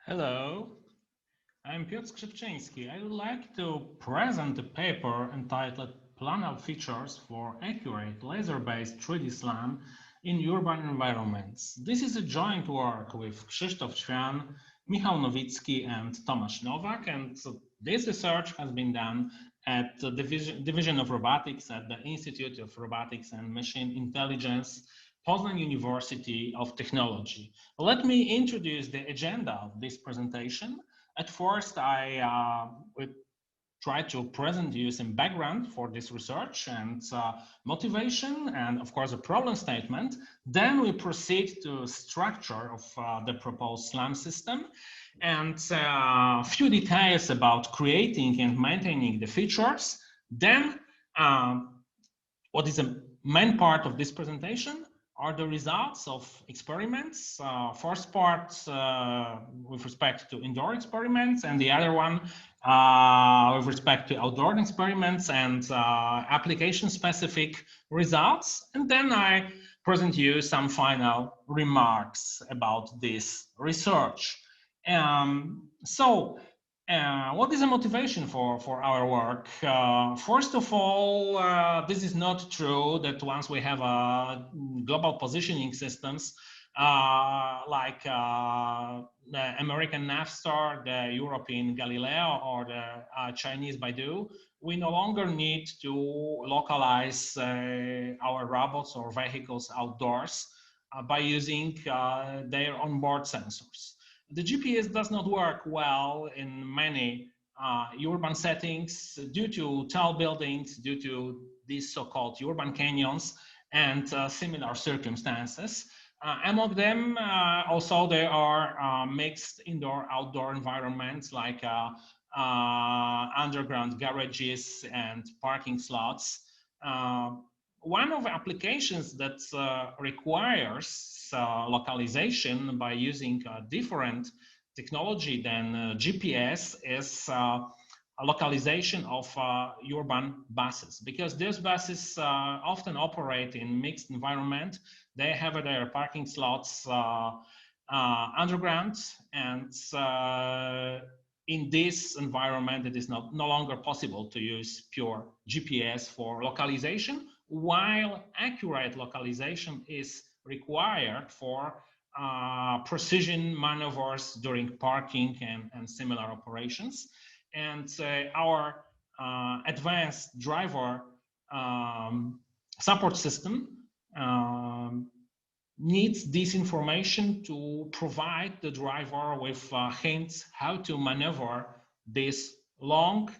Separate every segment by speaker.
Speaker 1: Hello, I'm Piotr Skrzypczyński. I would like to present a paper entitled Planar Features for Accurate Laser-Based 3D SLAM in Urban Environments. This is a joint work with Krzysztof Ćwian, Michał Nowicki, and Tomasz Nowak, and this research has been done at the Division of Robotics at the Institute of Robotics and Machine Intelligence, Poznań University of Technology. Let me introduce the agenda of this presentation. At first, I would try to present you some background for this research and motivation, and of course a problem statement. Then we proceed to structure of the proposed SLAM system and a few details about creating and maintaining the features. Then what is the main part of this presentation are the results of experiments. First part with respect to indoor experiments, and the other one with respect to outdoor experiments and application-specific results. And then I present you some final remarks about this research. What is the motivation for our work? First of all, this is not true that once we have global positioning systems like the American NavStar, the European Galileo, or the Chinese Baidu, we no longer need to localize our robots or vehicles outdoors by using their onboard sensors. The GPS does not work well in many urban settings due to tall buildings, due to these so-called urban canyons and similar circumstances. Among them, also there are mixed indoor-outdoor environments like underground garages and parking slots. One of the applications that requires localization by using a different technology than GPS is a localization of urban buses, because these buses often operate in mixed environment. They have their parking slots underground, and in this environment it is no longer possible to use pure GPS for localization, while accurate localization is required for precision maneuvers during parking and similar operations. And our advanced driver support system needs this information to provide the driver with hints how to maneuver this long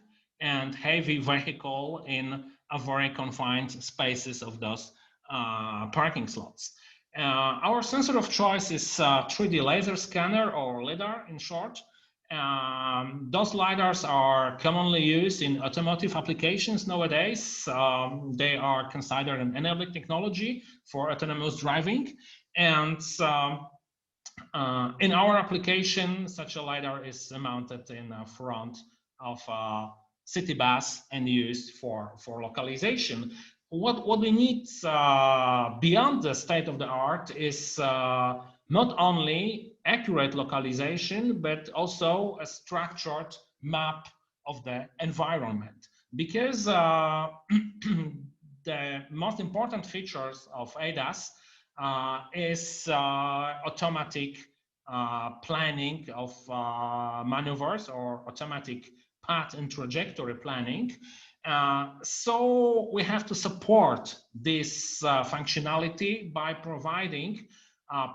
Speaker 1: and heavy vehicle in a very confined spaces of those parking slots. Our sensor of choice is 3D laser scanner, or LiDAR in short. Those LiDARs are commonly used in automotive applications nowadays. They are considered an enabling technology for autonomous driving. And in our application, such a LiDAR is mounted in the front of a city bus and used for localization. What we need beyond the state of the art is not only accurate localization, but also a structured map of the environment. Because the most important features of ADAS is automatic planning of maneuvers, or automatic path and trajectory planning. So we have to support this functionality by providing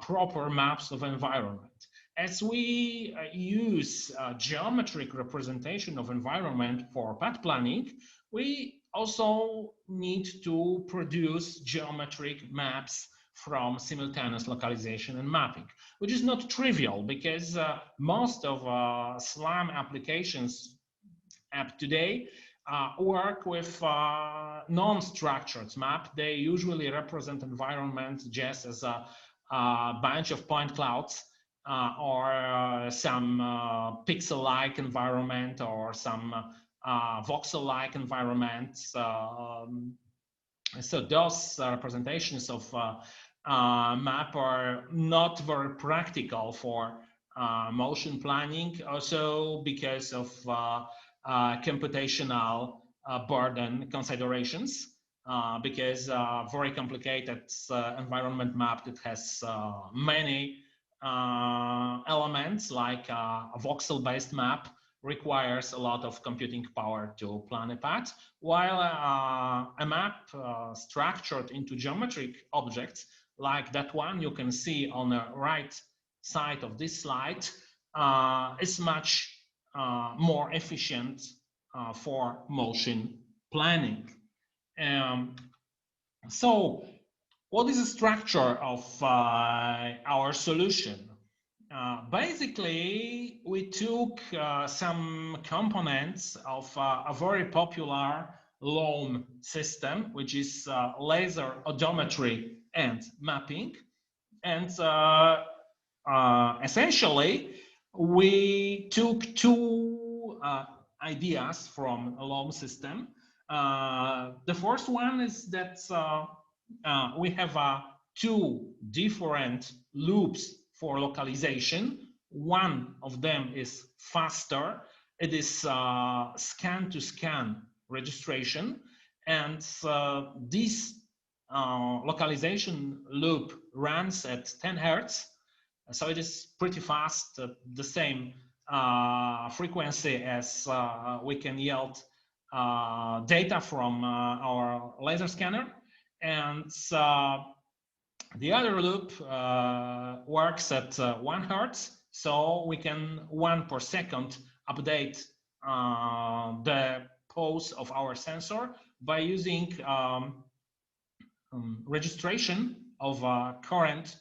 Speaker 1: proper maps of environment. As we use geometric representation of environment for path planning, we also need to produce geometric maps from simultaneous localization and mapping, which is not trivial, because most of SLAM applications up today work with non-structured map. They usually represent environment just as a bunch of point clouds or some pixel-like environment, or some voxel-like environment. So those representations of map are not very practical for motion planning, also because of computational burden considerations, because very complicated environment map that has many elements, like a voxel-based map requires a lot of computing power to plan a path, while a map structured into geometric objects, like that one you can see on the right side of this slide, is much more efficient for motion planning. So what is the structure of our solution? Basically, we took some components of a very popular LOAM system, which is laser odometry and mapping. And essentially, we took two ideas from a LOAM system. The first one is that we have two different loops for localization. One of them is faster. It is scan-to-scan registration. And this localization loop runs at 10 Hertz. So it is pretty fast, the same frequency as we can yield data from our laser scanner. And the other loop works at 1 Hertz, so we can 1 per second update the pose of our sensor by using registration of current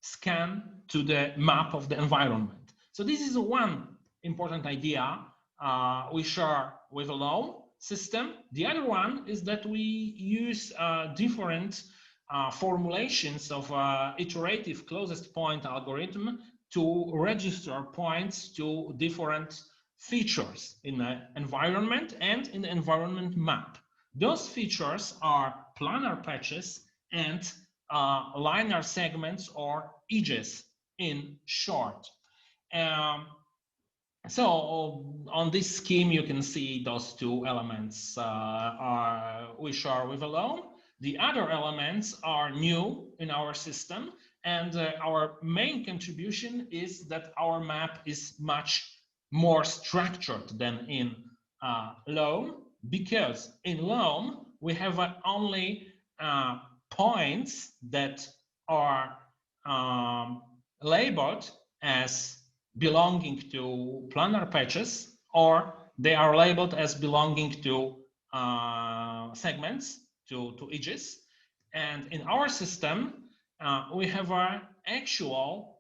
Speaker 1: scan to the map of the environment. So this is one important idea we share with a LOAM system. The other one is that we use different formulations of iterative closest point algorithm to register points to different features in the environment and in the environment map. Those features are planar patches and linear segments, or edges in short. So on this scheme, you can see those two elements we share with a LOAM. The other elements are new in our system, and our main contribution is that our map is much more structured than in LOAM, because in LOAM we have only points that are labeled as belonging to planar patches, or they are labeled as belonging to segments, to edges. And in our system, we have actual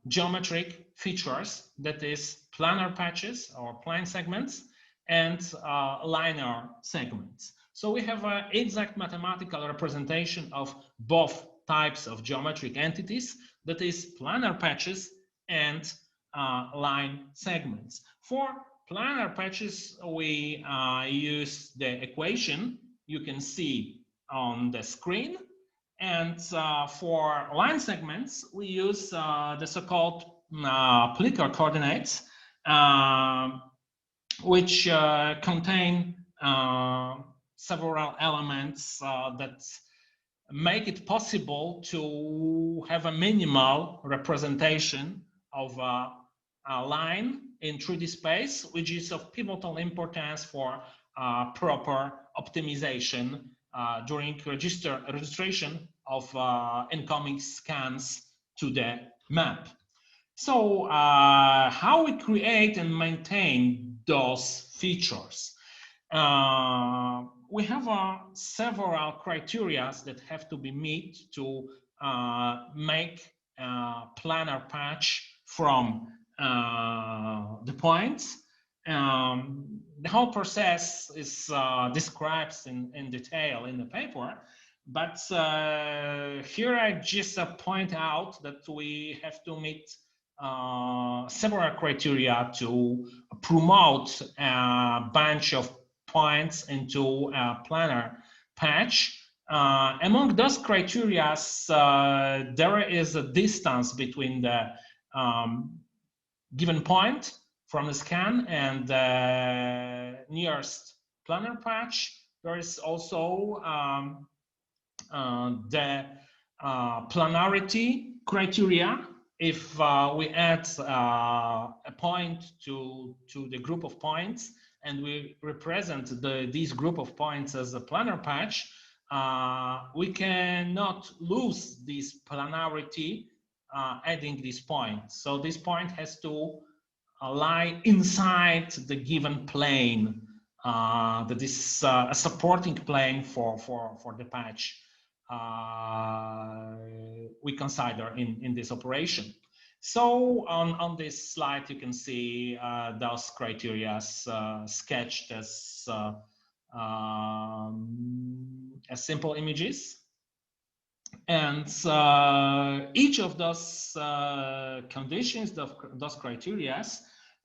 Speaker 1: geometric features, that is planar patches or plane segments and linear segments. So we have an exact mathematical representation of both types of geometric entities, that is planar patches and line segments. For planar patches, we use the equation you can see on the screen. And for line segments, we use the so-called Plicker coordinates, which contain several elements that make it possible to have a minimal representation of a line in 3D space, which is of pivotal importance for proper optimization during registration of incoming scans to the map. So how we create and maintain those features? We have several criteria that have to be met to make a planar patch from the points. The whole process is described in detail in the paper, but here I just point out that we have to meet several criteria to promote a bunch of points into a planar patch. Among those criteria, there is a distance between the given point from the scan and the nearest planar patch. There is also the planarity criteria. If we add a point to the group of points and we represent this group of points as a planar patch, we cannot lose this planarity adding this point. So this point has to lie inside the given plane that is a supporting plane for the patch we consider in this operation. So on this slide, you can see those criteria sketched as simple images. And each of those conditions, those criteria,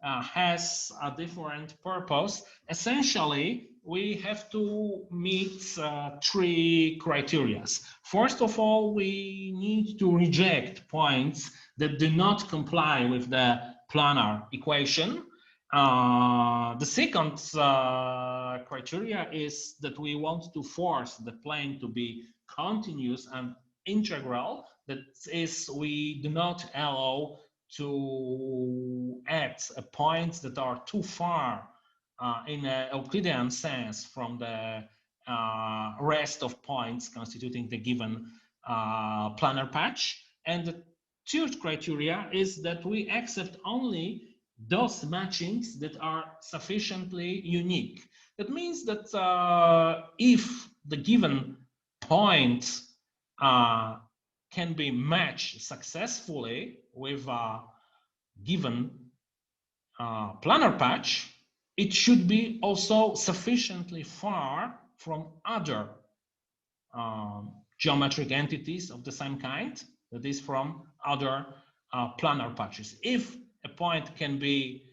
Speaker 1: has a different purpose. Essentially, we have to meet three criteria. First of all, we need to reject points that do not comply with the planar equation. The second criteria is that we want to force the plane to be continuous and integral. That is, we do not allow to add points that are too far in an Euclidean sense from the rest of points constituting the given planar patch. And the third criteria is that we accept only those matchings that are sufficiently unique. That means that if the given point can be matched successfully with a given planar patch, it should be also sufficiently far from other geometric entities of the same kind, that is from other planar patches. If a point can be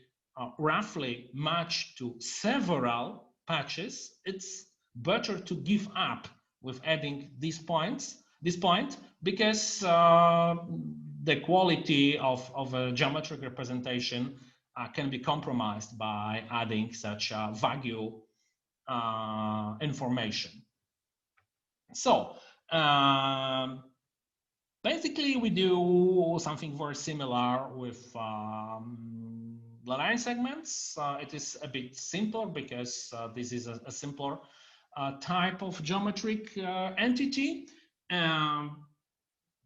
Speaker 1: roughly matched to several patches, it's better to give up with adding this point, because the quality of a geometric representation can be compromised by adding such vague information. So basically, we do something very similar with line segments. It is a bit simpler because this is a simpler type of geometric entity.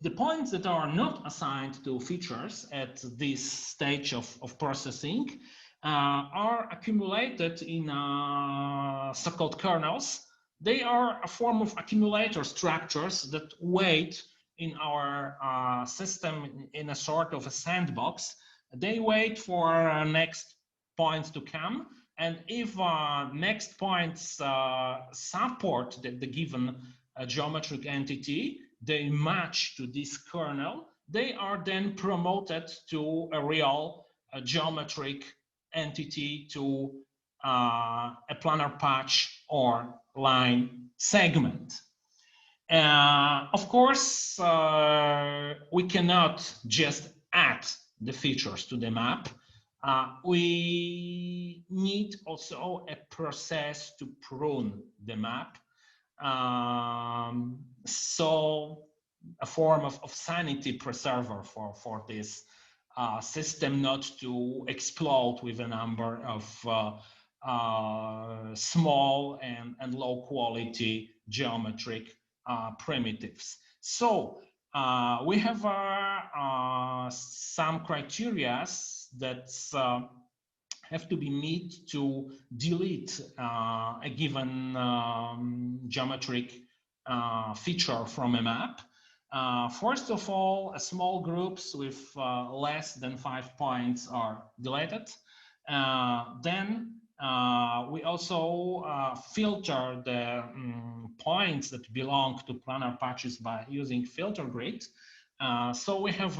Speaker 1: The points that are not assigned to features at this stage of processing are accumulated in so-called kernels. They are a form of accumulator structures that wait in our system in a sort of a sandbox. They wait for next points to come, and if next points support the given geometric entity, they match to this kernel, they are then promoted to a real geometric entity, to a planar patch or line segment. Of course, we cannot just add the features to the map. We need also a process to prune the map. So a form of sanity preserver for this system not to explode with a number of small and low quality geometric primitives. So we have some criteria that have to be met to delete a given geometric feature from a map. First of all, small groups with less than 5 points are deleted. Then we also filter the points that belong to planar patches by using filter grid. So we have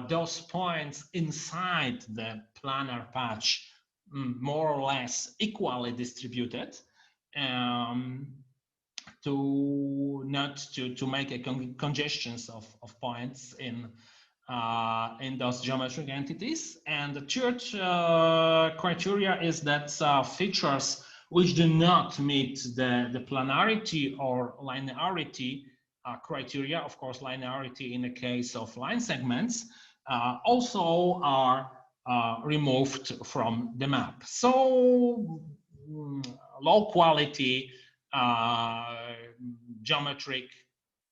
Speaker 1: those points inside the planar patch more or less equally distributed, to not to make a congestions of points in in those geometric entities. And the third criteria is that features which do not meet the planarity or linearity criteria, of course, linearity in the case of line segments, also are removed from the map. So low quality geometric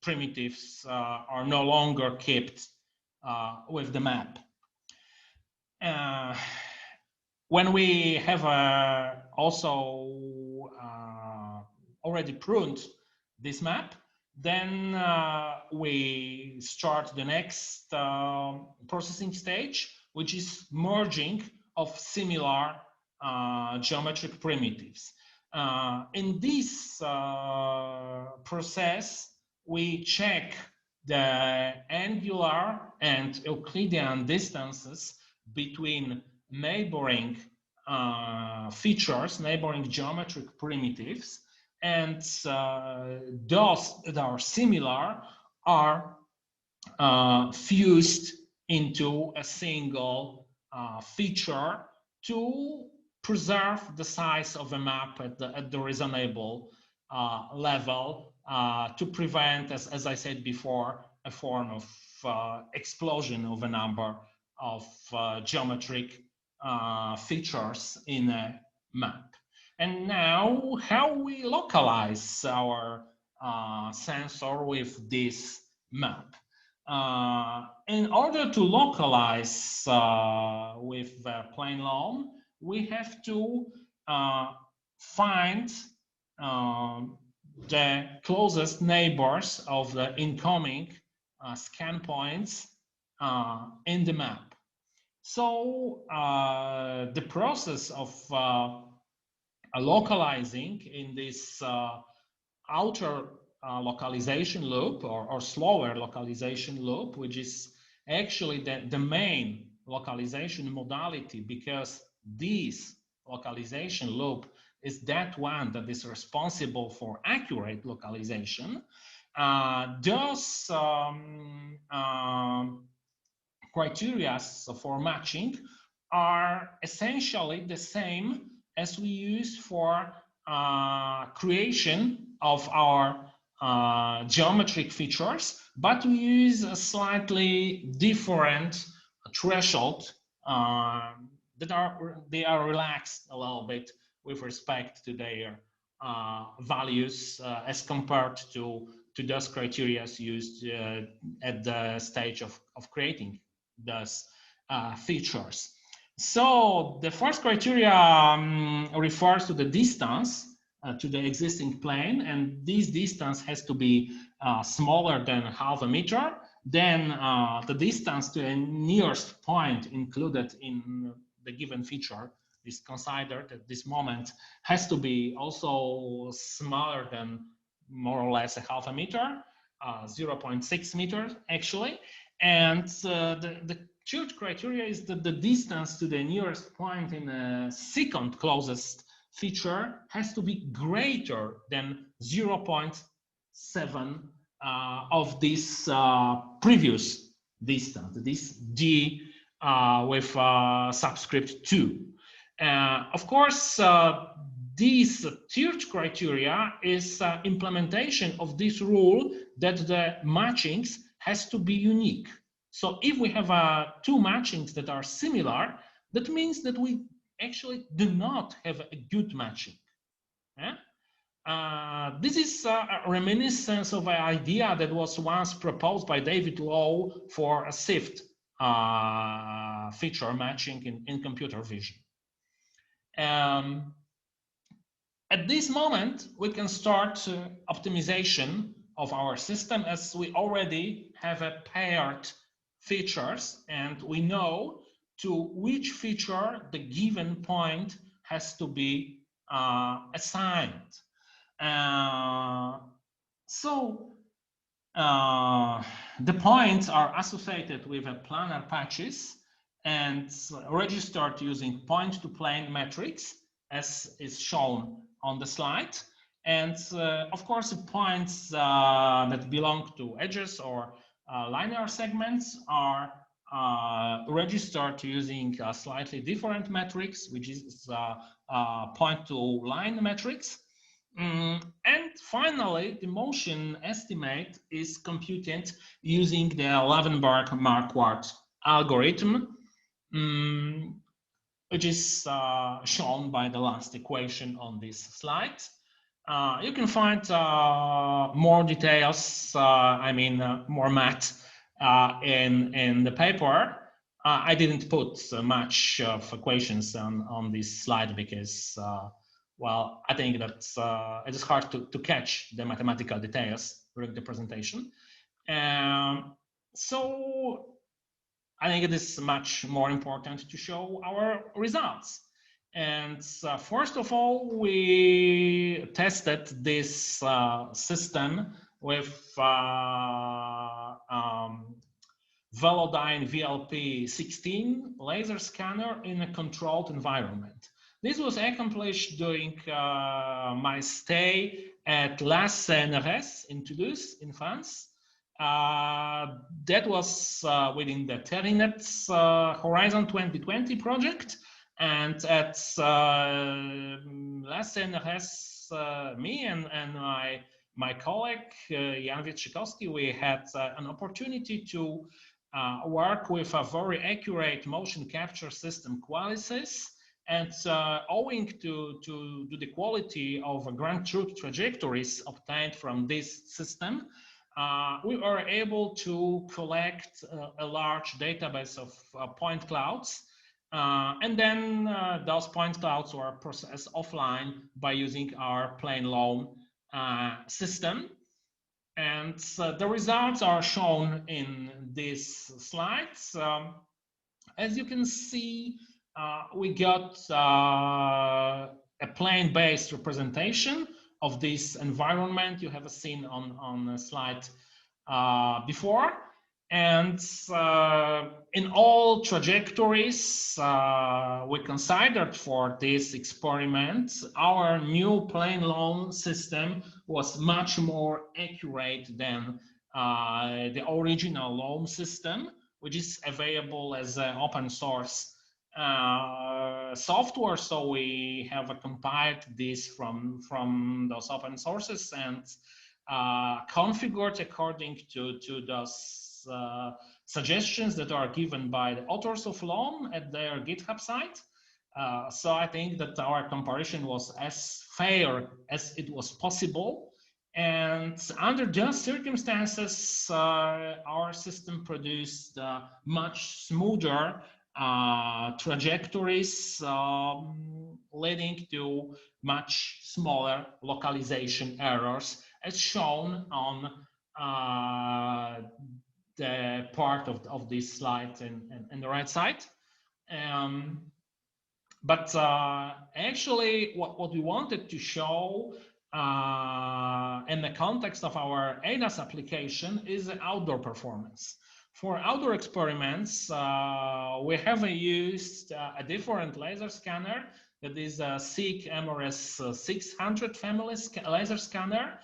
Speaker 1: primitives are no longer kept with the map. When we have also already pruned this map, then we start the next processing stage, which is merging of similar geometric primitives. In this process, we check the angular and Euclidean distances between neighboring features, neighboring geometric primitives, and those that are similar are fused into a single feature to preserve the size of a map at the reasonable level to prevent, as I said before, a form of explosion of a number of geometric features in a map. And now, how we localize our sensor with this map? In order to localize with Plane-LOAM, we have to find the closest neighbors of the incoming scan points in the map. So the process of localizing in this outer localization loop or slower localization loop, which is actually the main localization modality, because this localization loop is that one that is responsible for accurate localization. Those criteria for matching are essentially the same as we use for creation of our geometric features, but we use a slightly different threshold they are relaxed a little bit with respect to their values as compared to those criteria used at the stage of creating those features. So the first criteria refers to the distance to the existing plane, and this distance has to be smaller than half a meter. Then the distance to a nearest point included in the given feature is considered at this moment has to be also smaller than more or less a half a meter, 0.6 meters actually. And the third criteria is that the distance to the nearest point in a second closest feature has to be greater than 0.7 of this previous distance, this d with subscript 2. Of course, this third criteria is implementation of this rule that the matchings has to be unique. So if we have two matchings that are similar, that means that we actually do not have a good matching. Yeah? This is a reminiscence of an idea that was once proposed by David Lowe for a SIFT feature matching in computer vision. At this moment, we can start optimization of our system, as we already have a paired features and we know to which feature the given point has to be assigned. The points are associated with a planar patches and registered using point-to-plane metrics, as is shown on the slide. And of course, the points that belong to edges or linear segments are registered using a slightly different metrics, which is point-to-line metrics. And finally, the motion estimate is computed using the Levenberg-Marquardt algorithm, which is shown by the last equation on this slide. You can find more details, more math in the paper. I didn't put much of equations on this slide because, well, I think that it is hard to catch the mathematical details during the presentation. So I think it is much more important to show our results. And first of all, we tested this system with Velodyne VLP16 laser scanner in a controlled environment. This was accomplished during my stay at Laser-Based3-D in Toulouse, in France. That was within the Terinet Horizon 2020 project. And at Laser-Based3-D, me and my colleague, Jan Wietrzykowski, we had an opportunity to work with a very accurate motion capture system, Qualisys. And owing to the quality of ground truth trajectories obtained from this system, we were able to collect a large database of point clouds. And then those point clouds were processed offline by using our Plane-LOAM system. And the results are shown in these slides. As you can see, we got a plane-based representation of this environment you have seen on the slide before. And in all trajectories we considered for this experiment, our new Plane-LOAM system was much more accurate than the original LOAM system, which is available as an open source software. So we have compiled this from those open sources and configured according to those suggestions that are given by the authors of LOAM at their GitHub site. So I think that our comparison was as fair as it was possible. And under those circumstances, our system produced much smoother trajectories, leading to much smaller localization errors, as shown on the part of this slide in the right side. But actually, what we wanted to show in the context of our ADAS application is outdoor performance. For outdoor experiments, we have used a different laser scanner, that is a SIG MRS 600 family laser scanner,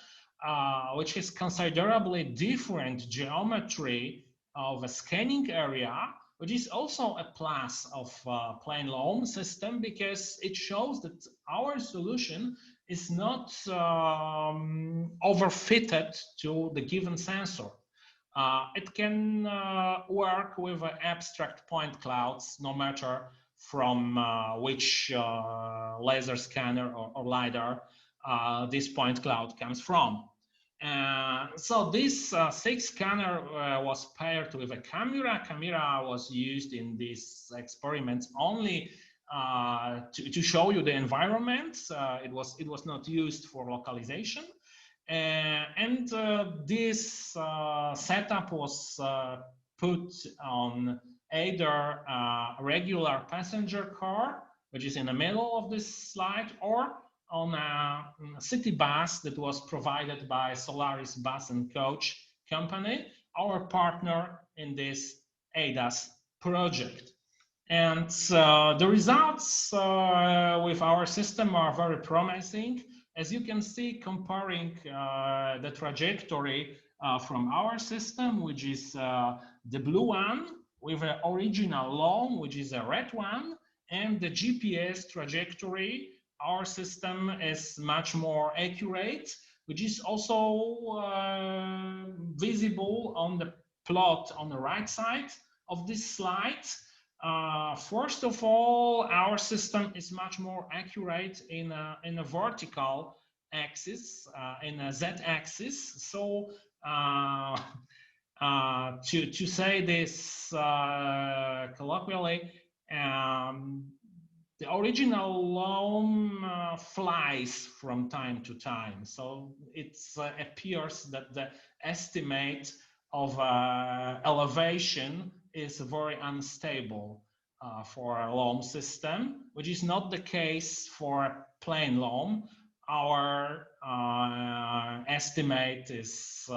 Speaker 1: which has considerably different geometry of a scanning area, which is also a plus of Plane-LOAM system, because it shows that our solution is not overfitted to the given sensor. It can work with abstract point clouds, no matter from which laser scanner or LiDAR this point cloud comes from. So this SIG scanner was paired with a camera. Camera was used in these experiments only to show you the environment. It was not used for localization. And this setup was put on either a regular passenger car, which is in the middle of this slide, or on a city bus that was provided by Solaris Bus and Coach company, our partner in this ADAS project. And the results with our system are very promising. As you can see, comparing the trajectory from our system, which is the blue one, with an original LOAM, which is a red one, and the GPS trajectory. Our system is much more accurate, which is also visible on the plot on the right side of this slide. First of all, our system is much more accurate in a vertical axis, in a z-axis. So to say this colloquially, the original LOAM flies from time to time. So it appears that the estimate of elevation is very unstable for a LOAM system, which is not the case for Plane-LOAM. Our estimate is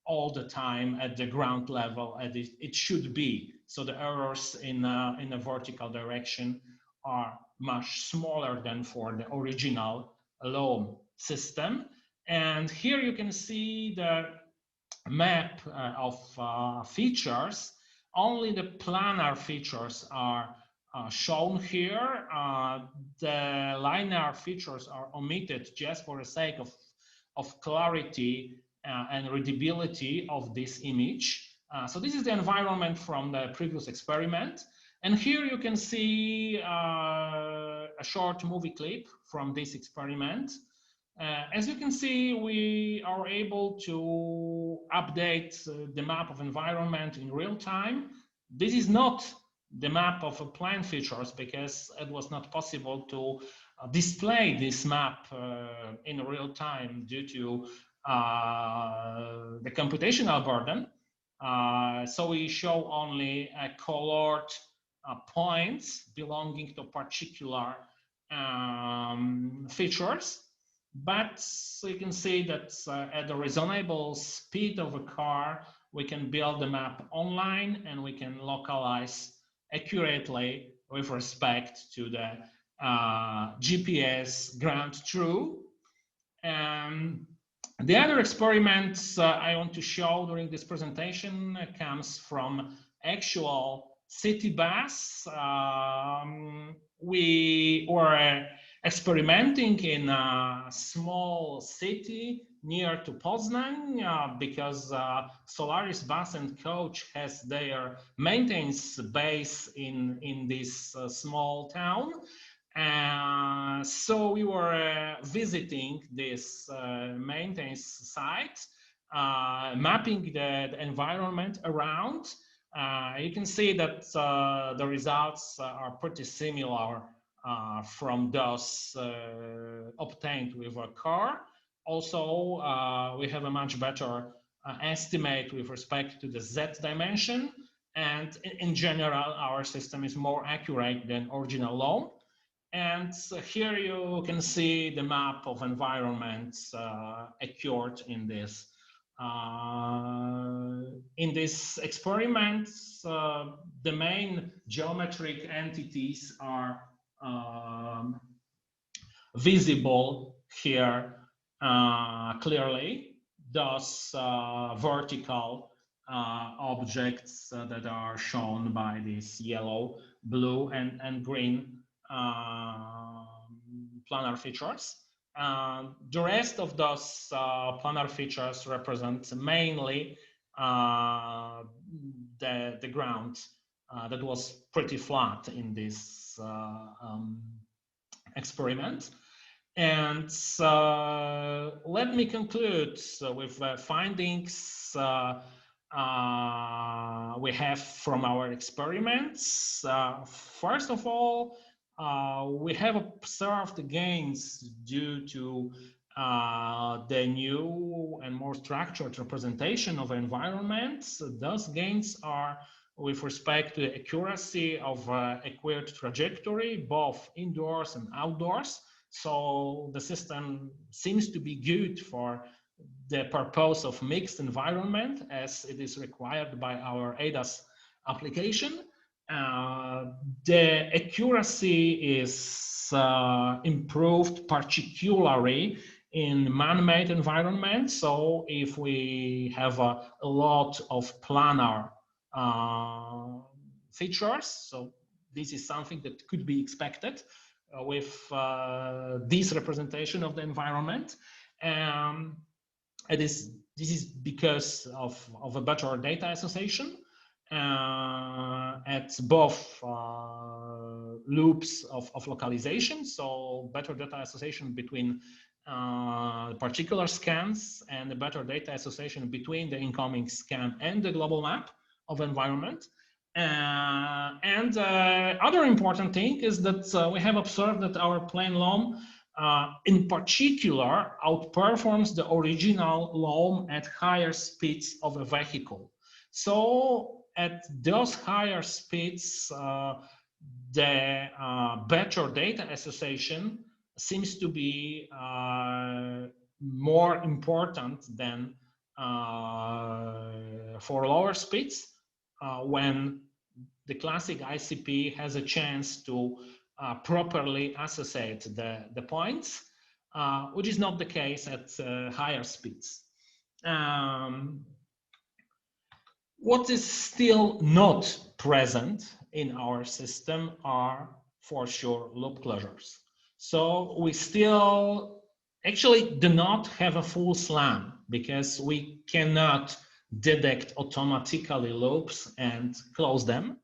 Speaker 1: all the time at the ground level, as it should be. So the errors in a vertical direction are much smaller than for the original LOAM system. And here you can see the map of features. Only the planar features are shown here. The linear features are omitted just for the sake of clarity and readability of this image. So this is the environment from the previous experiment. And here you can see a short movie clip from this experiment. As you can see, we are able to update the map of environment in real time. This is not the map of plane features because it was not possible to display this map in real time due to the computational burden. So we show only colored points belonging to particular features. But you can see that at a reasonable speed of a car, we can build the map online and we can localize accurately with respect to the GPS ground truth. The other experiments I want to show during this presentation comes from actual city bus. We were experimenting in a small city near to Poznan because Solaris Bus and Coach has their maintenance base in this small town. So we were visiting this maintenance site, mapping the environment around. You can see that the results are pretty similar from those obtained with a car. Also, we have a much better estimate with respect to the Z dimension. And in general, our system is more accurate than original LOAM. And here you can see the map of environments occurred in this. In this experiment, the main geometric entities are visible here clearly. Those vertical objects that are shown by this yellow, blue, and green planar features. The rest of those planar features represent mainly the ground that was pretty flat in this experiment. And let me conclude with findings we have from our experiments. First of all, we have observed gains due to the new and more structured representation of environments. Those gains are with respect to the accuracy of acquired trajectory, both indoors and outdoors. So the system seems to be good for the purpose of mixed environment as it is required by our ADAS application. The accuracy is improved particularly in man-made environments. So if we have a lot of planar features. So this is something that could be expected with this representation of the environment. This is because of a better data association at both loops of localization. So better data association between particular scans and a better data association between the incoming scan and the global map of environment. Other important thing is that we have observed that our Plane-LOAM in particular outperforms the original LOAM at higher speeds of a vehicle. So at those higher speeds, the better data association seems to be more important than for lower speeds when the classic ICP has a chance to properly associate the points, which is not the case at higher speeds. What is still not present in our system are, for sure, loop closures. So we still actually do not have a full SLAM because we cannot detect automatically loops and close them.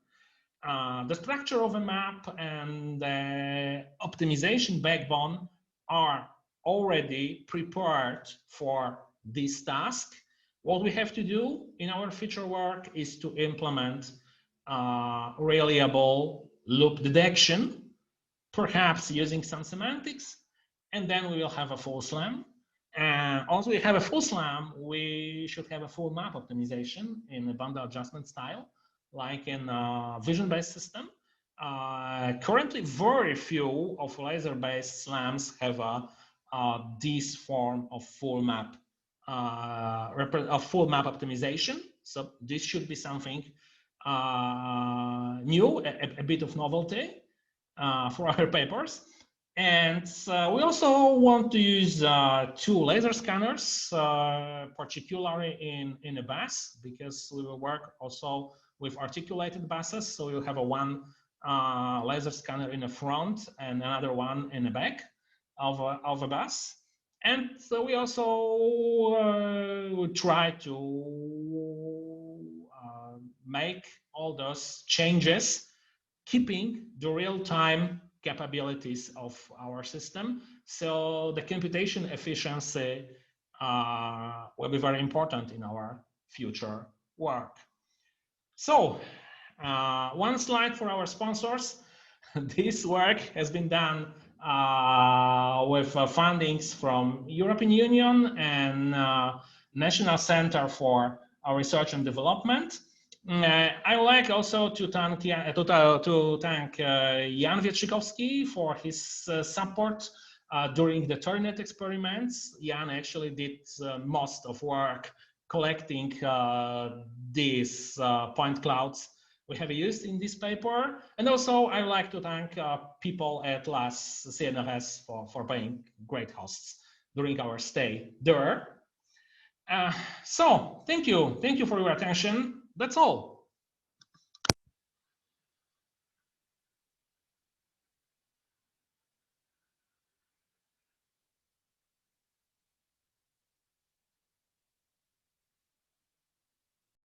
Speaker 1: The structure of a map and the optimization backbone are already prepared for this task. What we have to do in our future work is to implement reliable loop detection, perhaps using some semantics, and then we will have a full SLAM. And once we have a full SLAM, we should have a full map optimization in a bundle adjustment style, like in a vision-based system. Currently, very few of laser-based SLAMs have this form of full map optimization. So this should be something new, a bit of novelty for our papers. And we also want to use 2 laser scanners, particularly in a bus, because we will work also with articulated buses. So we'll have one laser scanner in the front and another one in the back of a bus. And so we also will try to make all those changes, keeping the real-time capabilities of our system. So the computation efficiency will be very important in our future work. So one slide for our sponsors. This work has been done with fundings from European Union and National Center for Research and Development. I would like also to thank Jan Wietrzykowski for his support during the Turnet experiments. Jan actually did most of work collecting these point clouds we have used in this paper. And also I would like to thank people at LAS CNRS for being great hosts during our stay there. So thank you for your attention. That's all.